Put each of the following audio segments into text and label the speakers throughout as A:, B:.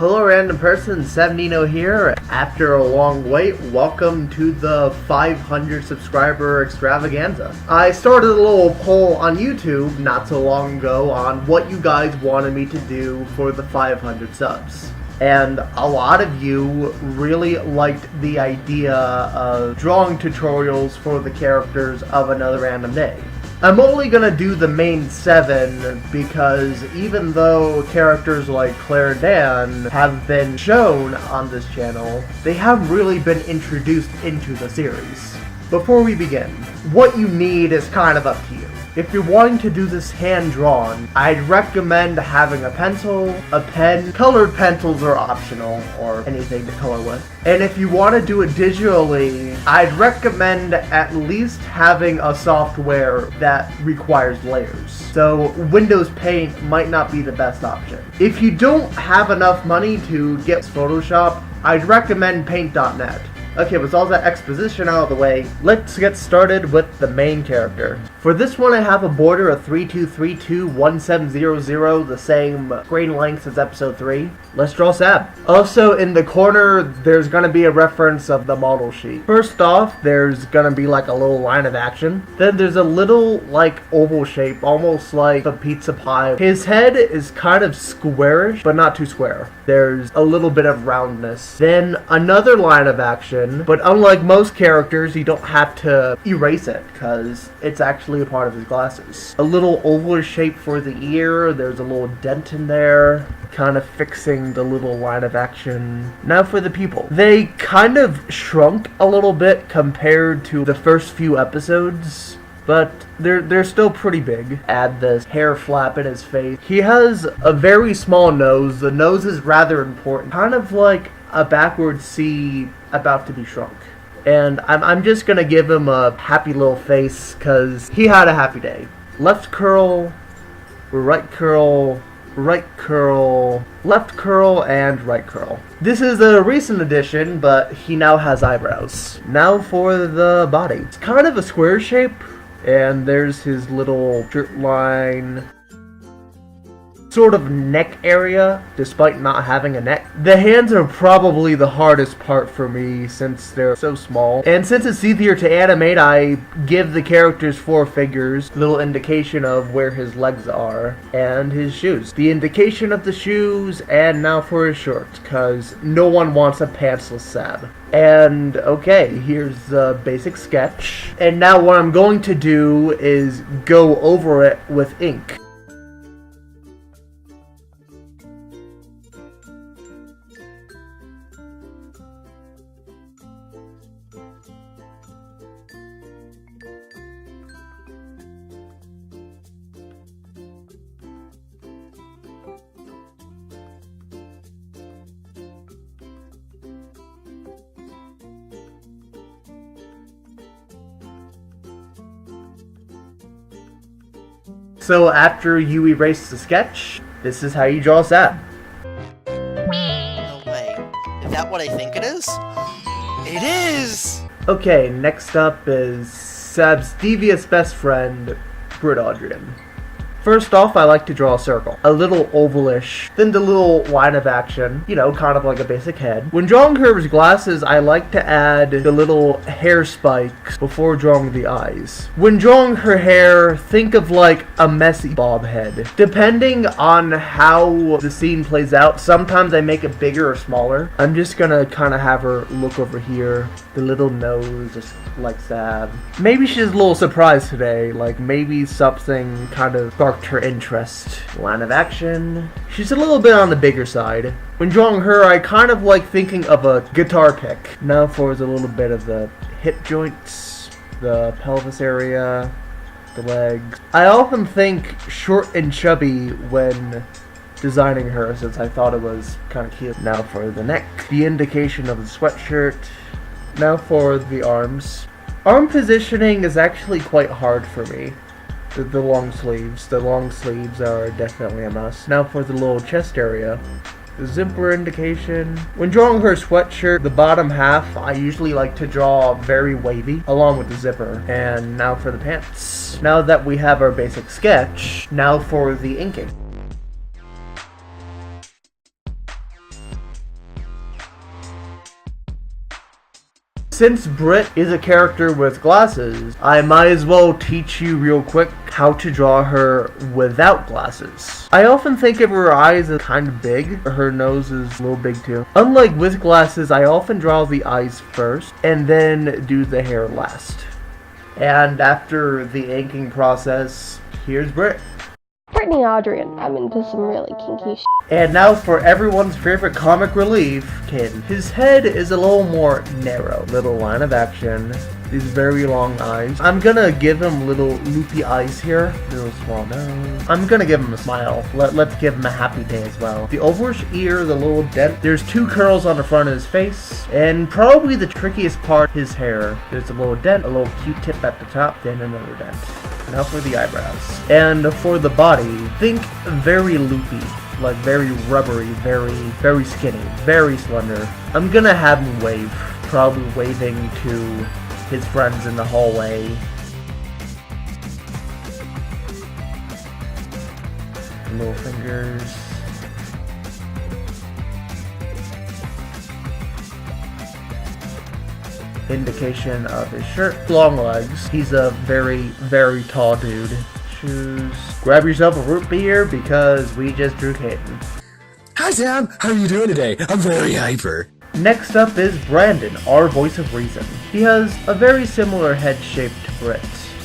A: Hello random person, Sevnino here. After a long wait, welcome to the 500 subscriber extravaganza. I started a little poll on YouTube not so long ago on what you guys wanted me to do for the 500 subs. And a lot of you really liked the idea of drawing tutorials for the characters of Another Random Day. I'm only gonna do the main 7 because even though characters like Claire and Dan have been shown on this channel, they haven't really been introduced into the series. Before we begin, what you need is kind of up to you. If you're wanting to do this hand-drawn, I'd recommend having a pencil, a pen. Colored pencils are optional, or anything to color with. And if you want to do it digitally, I'd recommend at least having a software that requires layers. So Windows Paint might not be the best option. If you don't have enough money to get Photoshop, I'd recommend Paint.net. Okay, with all that exposition out of the way, let's get started with the main character. For this one, I have a border of 32321700, the same screen length as episode 3. Let's draw Sab. Also, in the corner, there's gonna be a reference of the model sheet. First off, there's gonna be like a little line of action. Then there's a little, like, oval shape, almost like a pizza pie. His head is kind of squarish, but not too square. There's a little bit of roundness. Then another line of action, but unlike most characters, you don't have to erase it, because it's actually a part of his glasses. A little oval shape for the ear, there's a little dent in there, kind of fixing the little line of action. Now for the pupil. They kind of shrunk a little bit compared to the first few episodes, but they're still pretty big. Add this hair flap in his face. He has a very small nose. The nose is rather important. Kind of like a backward C about to be shrunk. And I'm just gonna give him a happy little face because he had a happy day. Left curl, right curl, right curl, left curl, and right curl. This is a recent addition, but he now has eyebrows. Now for the body. It's kind of a square shape, and there's his little shirt line, sort of neck area, despite not having a neck. The hands are probably the hardest part for me since they're so small. And since it's easier to animate, I give the characters 4 figures, little indication of where his legs are, and his shoes. The indication of the shoes, and now for his shorts, because no one wants a pantsless Sab. And okay, here's the basic sketch. And now what I'm going to do is go over it with ink. So after you erase the sketch, this is how you draw Sab.
B: No way. Is that what I think it is? It is!
A: Okay, next up is Sab's devious best friend, Britt Audrey. First off, I like to draw a circle. A little ovalish, then the little line of action, you know, kind of like a basic head. When drawing her glasses, I like to add the little hair spikes before drawing the eyes. When drawing her hair, think of like a messy bob head. Depending on how the scene plays out, sometimes I make it bigger or smaller. I'm just gonna kind of have her look over here. The little nose, just like Sab. Maybe she's a little surprised today, like maybe something kind of sparked her interest. Line of action. She's a little bit on the bigger side. When drawing her, I kind of like thinking of a guitar pick. Now for a little bit of the hip joints, the pelvis area, the legs. I often think short and chubby when designing her, since I thought it was kind of cute. Now for the neck, the indication of the sweatshirt. Now for the arms. Arm positioning is actually quite hard for me. The long sleeves. The long sleeves are definitely a must. Now for the little chest area. The zipper indication. When drawing her sweatshirt, the bottom half, I usually like to draw very wavy, along with the zipper. And now for the pants. Now that we have our basic sketch, now for the inking. Since Britt is a character with glasses, I might as well teach you real quick how to draw her without glasses. I often think of her eyes as kind of big. Her nose is a little big too. Unlike with glasses, I often draw the eyes first and then do the hair last. And after the inking process, here's Britt.
C: Britt Audrey, and I'm into some really kinky shit.
A: And now for everyone's favorite comic relief, Kid. His head is a little more narrow. Little line of action. These very long eyes. I'm gonna give him little loopy eyes here. Little small nose. I'm gonna give him a smile. Let's give him a happy day as well. The overish ear, the little dent. There's 2 curls on the front of his face. And probably the trickiest part, his hair. There's a little dent, a little Q-tip at the top, then another dent. Now for the eyebrows. And for the body, think very loopy. Like very rubbery, very skinny, very slender. I'm gonna have him wave. Probably waving to his friends in the hallway. Little fingers. Indication of his shirt. Long legs. He's a very tall dude. Shoes. Grab yourself a root beer because we just drew Caden.
D: Hi Sam, how are you doing today? I'm very hyper.
A: Next up is Brandon, our voice of reason. He has a very similar head shape to Britt.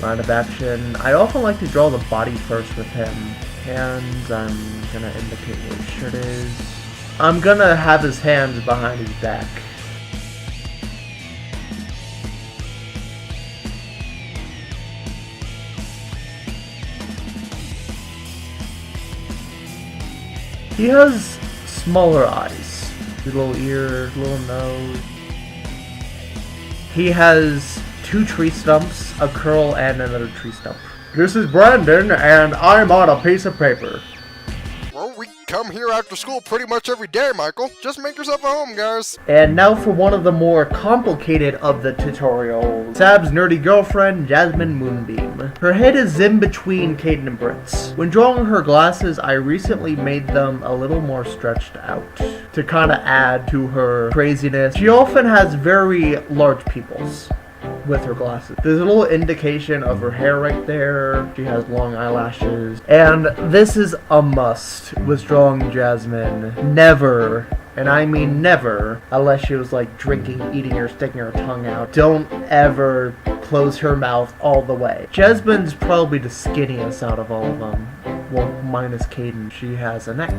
A: Line of action. I often like to draw the body first with him. Hands, I'm gonna indicate what his shirt is. I'm gonna have his hands behind his back. He has smaller eyes, little ears, little nose. He has 2 tree stumps, a curl, and another tree stump. This is Brandon, and I'm on a piece of paper.
E: Well, we come here after school pretty much every day, Michael. Just make yourself at home, guys.
A: And now for one of the more complicated of the tutorials. Sab's nerdy girlfriend, Jasmine Moonbeam. Her head is in between Caden and Britt's. When drawing her glasses, I recently made them a little more stretched out to kind of add to her craziness. She often has very large pupils with her glasses. There's a little indication of her hair right there. She has long eyelashes. And this is a must with drawing Jasmine. Never, and I mean never, unless she was like drinking, eating, or sticking her tongue out, don't ever close her mouth all the way. Jasmine's probably the skinniest out of all of them. Well, minus Caden. She has a neck.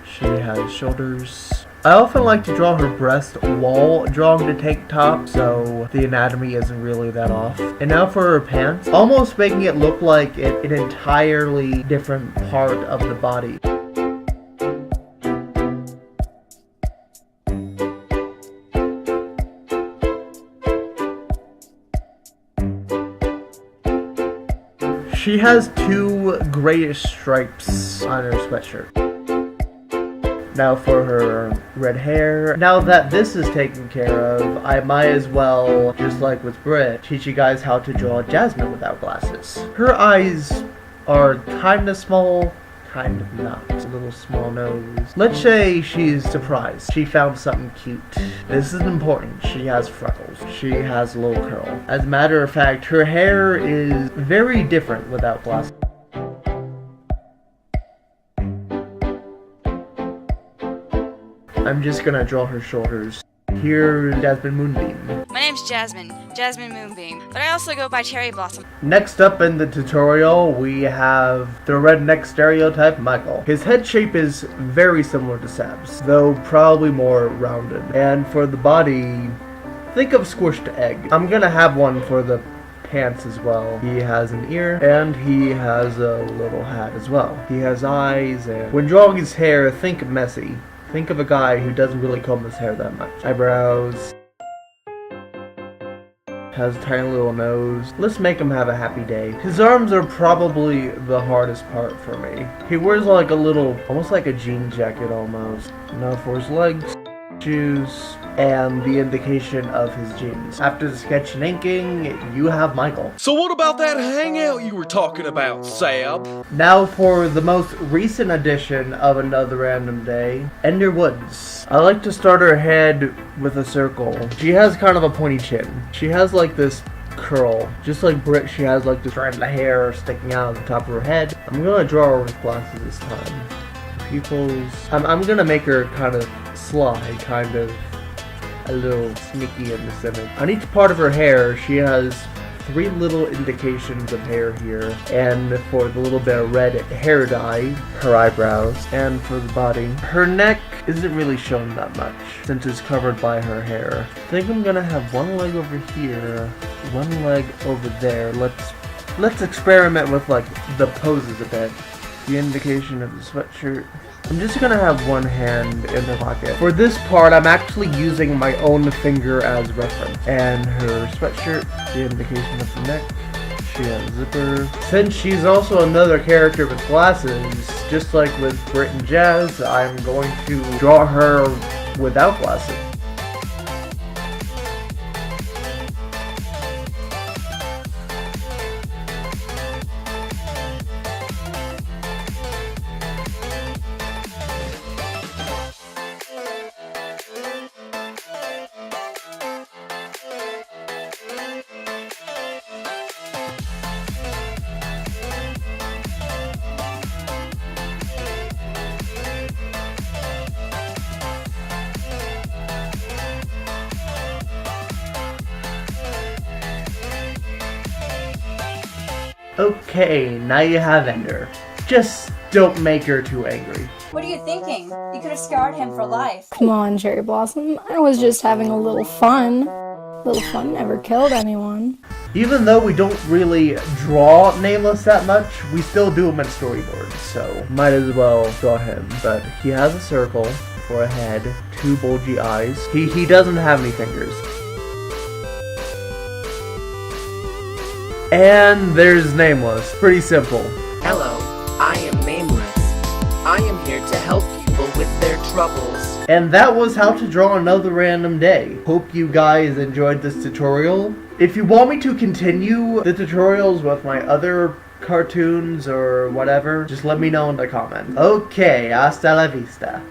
A: She has shoulders. I often like to draw her breast while drawing the tank top, so the anatomy isn't really that off. And now for her pants, almost making it look like an entirely different part of the body. She has 2 grayish stripes on her sweatshirt. Now for her red hair. Now that this is taken care of, I might as well, just like with Britt, teach you guys how to draw Jasmine without glasses. Her eyes are kinda small, kind of not. A little small nose. Let's say she's surprised. She found something cute. This is important. She has freckles. She has a little curl. As a matter of fact, her hair is very different without glasses. I'm just gonna draw her shoulders. Here's Jasmine Moonbeam.
F: My name's Jasmine Moonbeam, but I also go by Cherry Blossom.
A: Next up in the tutorial, we have the redneck stereotype, Michael. His head shape is very similar to Sab's, though probably more rounded. And for the body, think of squished egg. I'm gonna have one for the pants as well. He has an ear, and he has a little hat as well. He has eyes, and when drawing his hair, think messy. Think of a guy who doesn't really comb his hair that much. Eyebrows. Has a tiny little nose. Let's make him have a happy day. His arms are probably the hardest part for me. He wears like a little, almost like a jean jacket almost. Now for his legs. shoes, and the indication of his genes. After the sketch and inking, you have Michael.
D: So what about that hangout you were talking about, Sab?
A: Now for the most recent edition of Another Random Day, Ender Woods. I like to start her head with a circle. She has kind of a pointy chin. She has like this curl. Just like Britt, she has like this strand of hair sticking out of the top of her head. I'm gonna draw her with glasses this time. Pupils. I'm gonna make her kind of sly, kind of a little sneaky in the center. On each part of her hair, she has 3 little indications of hair here, and for the little bit of red hair dye, her eyebrows, and for the body. Her neck isn't really shown that much, since it's covered by her hair. I think I'm gonna have one leg over here, one leg over there. Let's experiment with like the poses a bit. The indication of the sweatshirt. I'm just gonna have one hand in her pocket. For this part, I'm actually using my own finger as reference. And her sweatshirt, the indication of the neck. She has a zipper. Since she's also another character with glasses, just like with Britt and Jazz, I'm going to draw her without glasses. Okay, now you have Ender. Just don't make her too angry.
G: What are you thinking? You could have scarred him for life.
C: Come on, Cherry Blossom. I was just having a little fun. Little fun never killed anyone.
A: Even though we don't really draw Nameless that much, we still do him in storyboards, so might as well draw him. But he has a circle for a head, 2 bulgy eyes. He doesn't have any fingers. And there's Nameless. Pretty simple.
H: Hello, I am Nameless. I am here to help people with their troubles.
A: And that was how to draw Another Random Day. Hope you guys enjoyed this tutorial. If you want me to continue the tutorials with my other cartoons or whatever, just let me know in the comments. Okay, hasta la vista.